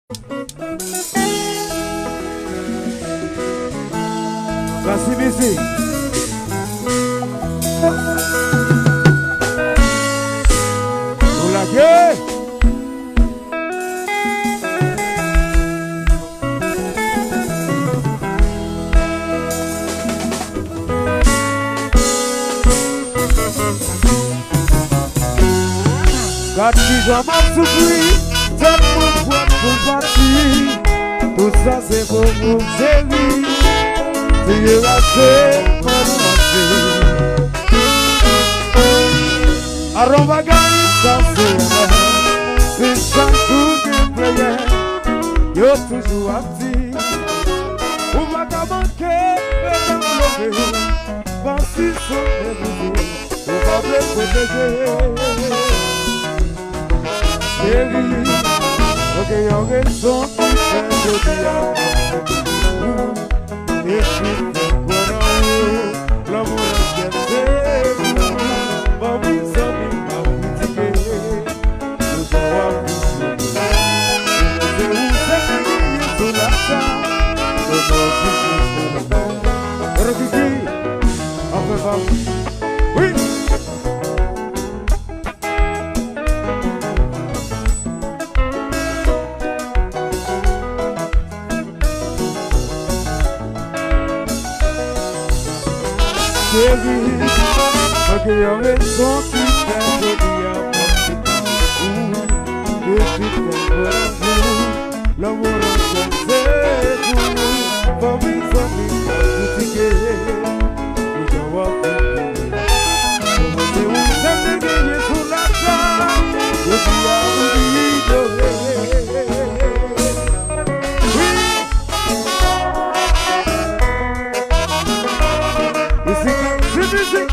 Merci, merci. Vous l'avez? Quand tu vas m'en souffrir, t'as mon poids pour partir. Tout ça c'est pour mon série. Tu es resté pour marcher. Arromba gagner ça c'est ça tout que prière. Yo toujours actif. On va pas manquer de l'enlever. Penser sur les bouteilles. On va les protéger. Chérie, ok, y'a une raison qui fait de bien. Et puis, l'amour est bien. Bon, oui, ça m'a critiqué. Nous avons vu. C'est où c'est qui est sous la table. Refugee, on peut pas. Oui. Chérie, ok, y'a raison qui fait de bien. Depuis que l'amour est c'est vous. Pour mes amis, critiquer. Nous avons vu. C'est où c'est qui est sous la table. Je suis à vous dire. Music.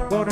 Por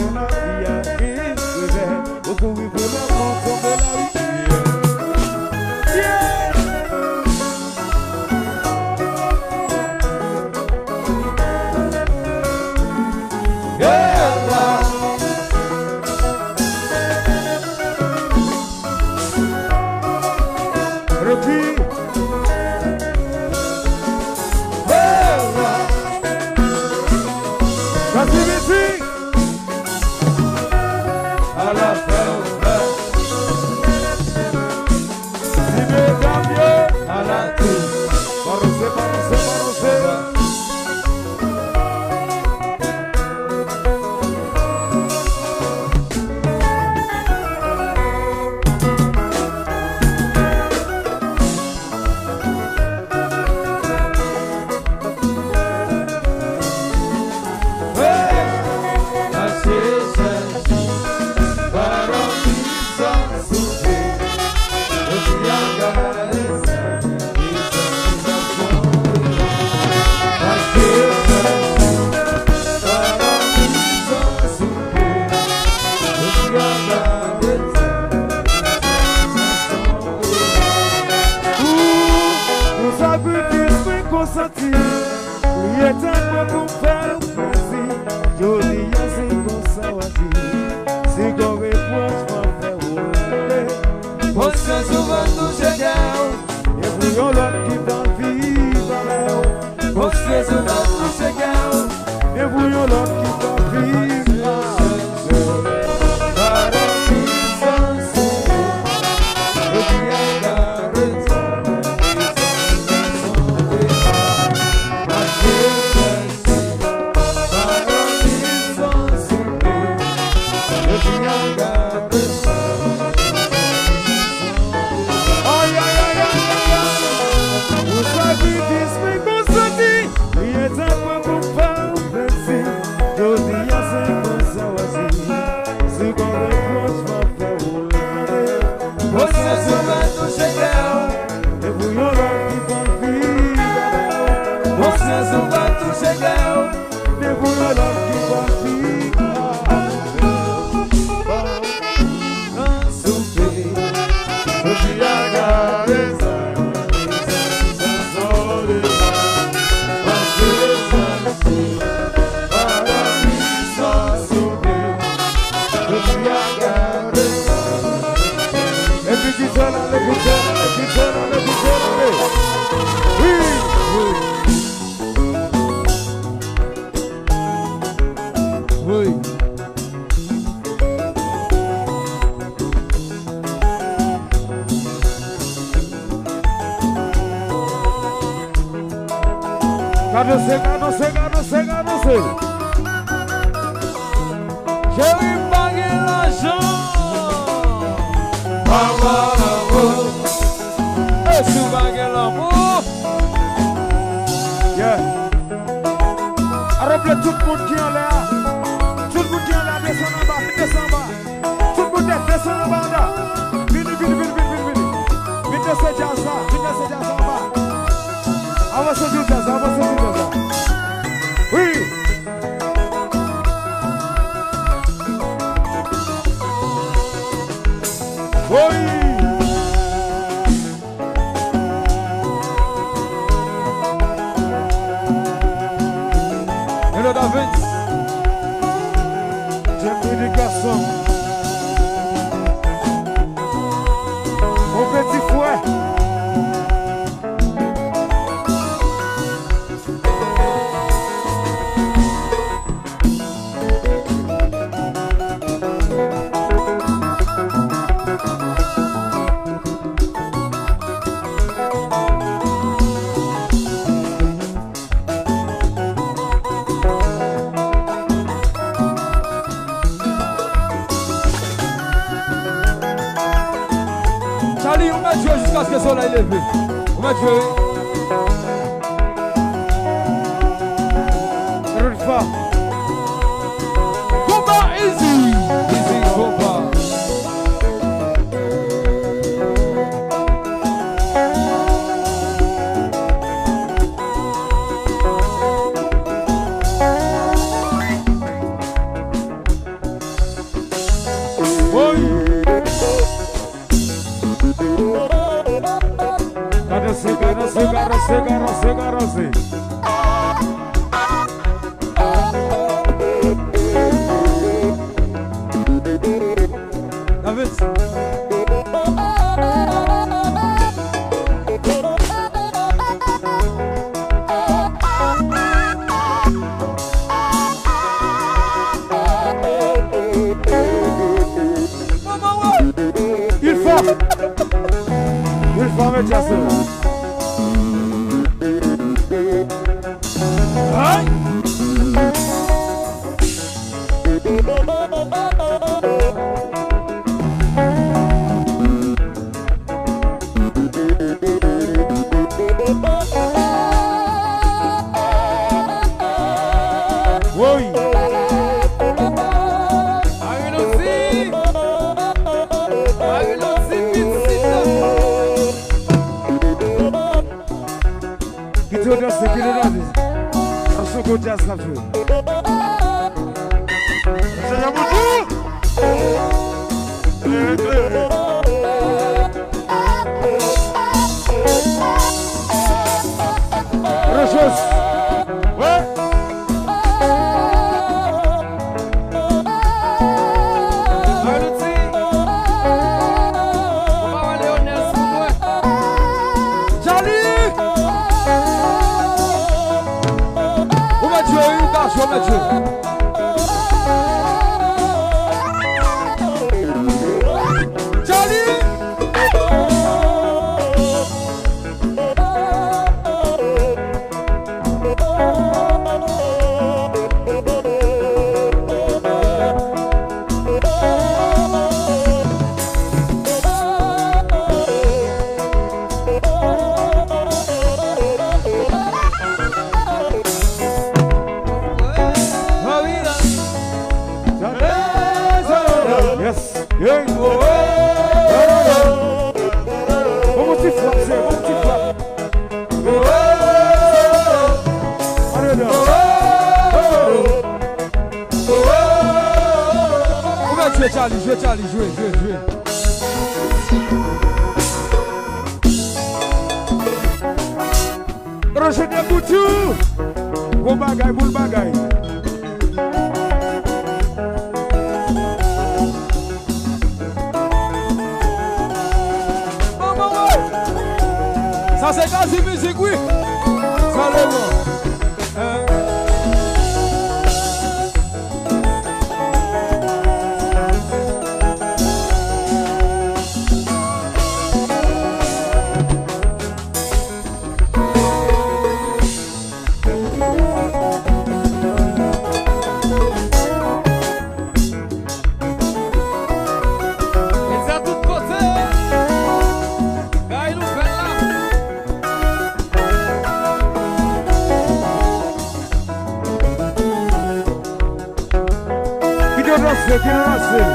Cadoce. J'ai eu bagué l'argent. Et sous bagué l'amour. Yeah. Rappelez tout le monde qui est là. Tout le monde qui est là, descend en bas, descend en bas. Tout le monde descend en bas là. Vite. Vite ce jazz là, en bas. Avancez du jazz. Oui. Oui. Hello David. J'aime les garçons. Mon petit fouet. Charlie, on va jouer jusqu'à ce que le soleil lève. On va jouer. Combat easy. Easy combat. Garose. David. Il faut mettre ça. Aïe. Oui. Go jazz la feu. C'est un bonjour. Rochos. Ouais. Charlie, jouez. Rochene Boutou. Bon bagay, boule bagay. Ça c'est quasi musique, oui. Ça le bon. danser, qui nous danser.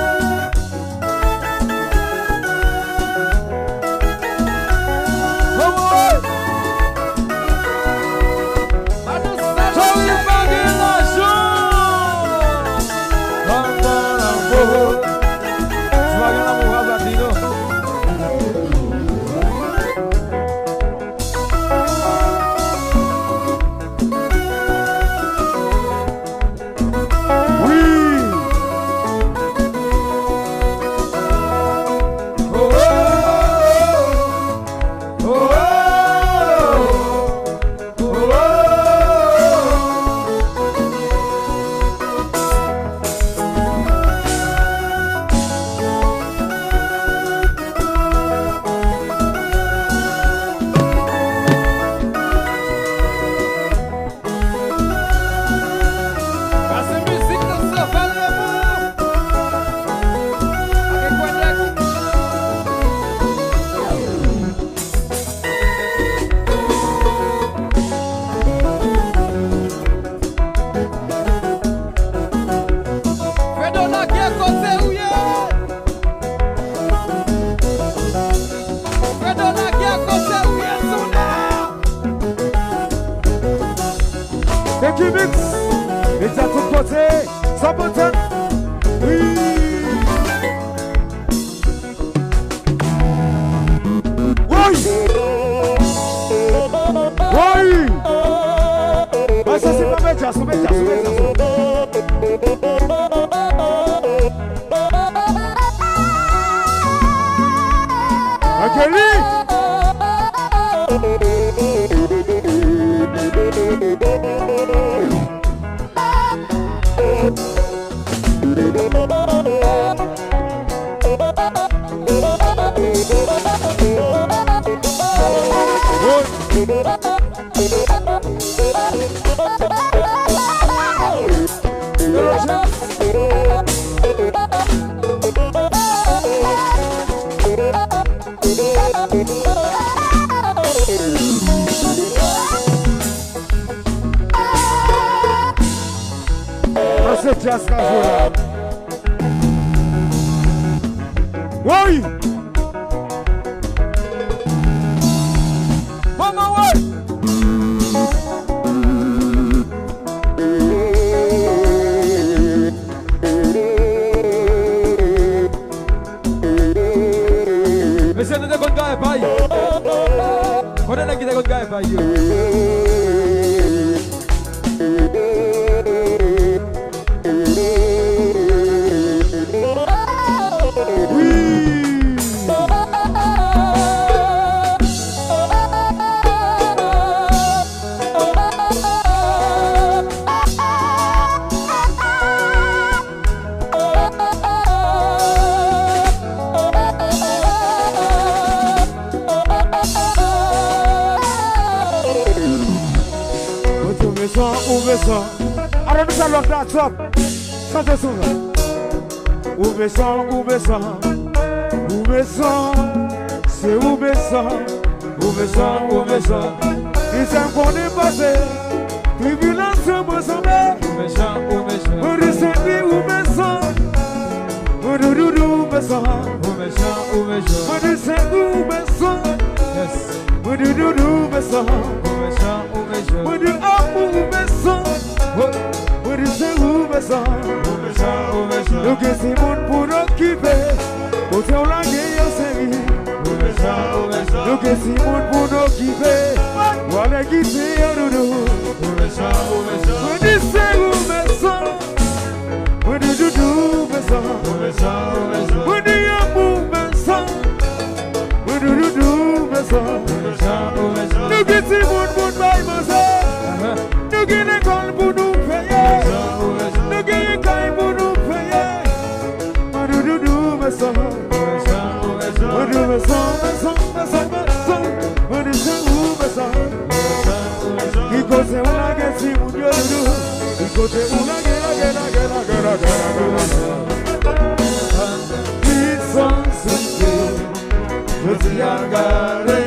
Mix, et à tout côté, 100%. Oui. Oui. Oui. Ah, ça c'est pas média, c'est média, c'est média. Kelly. C'est jazz casual. Oui. Maman, oui. Mais c'est de quoi gars est paille. On est là qui de quoi gars est paille. Alors nous allons la top. Chantez souvent. Oubesan, c'est Oubesan. Ils aiment qu'on est passé. Tribulance me semble. Oubesan. Nous que si moun pour occuper, côté on l'a gagné série. Nous que si moun pour occuper, on l'a quitté en doudou. On dit c'est Oubesan, on dit doudou Oubesan. On dit amour Oubesan, on dit doudou Oubesan. Nous que si moun pour bailler manger, nous qui l'école pour nous payer. Nous qui l'école pour nous payer. It's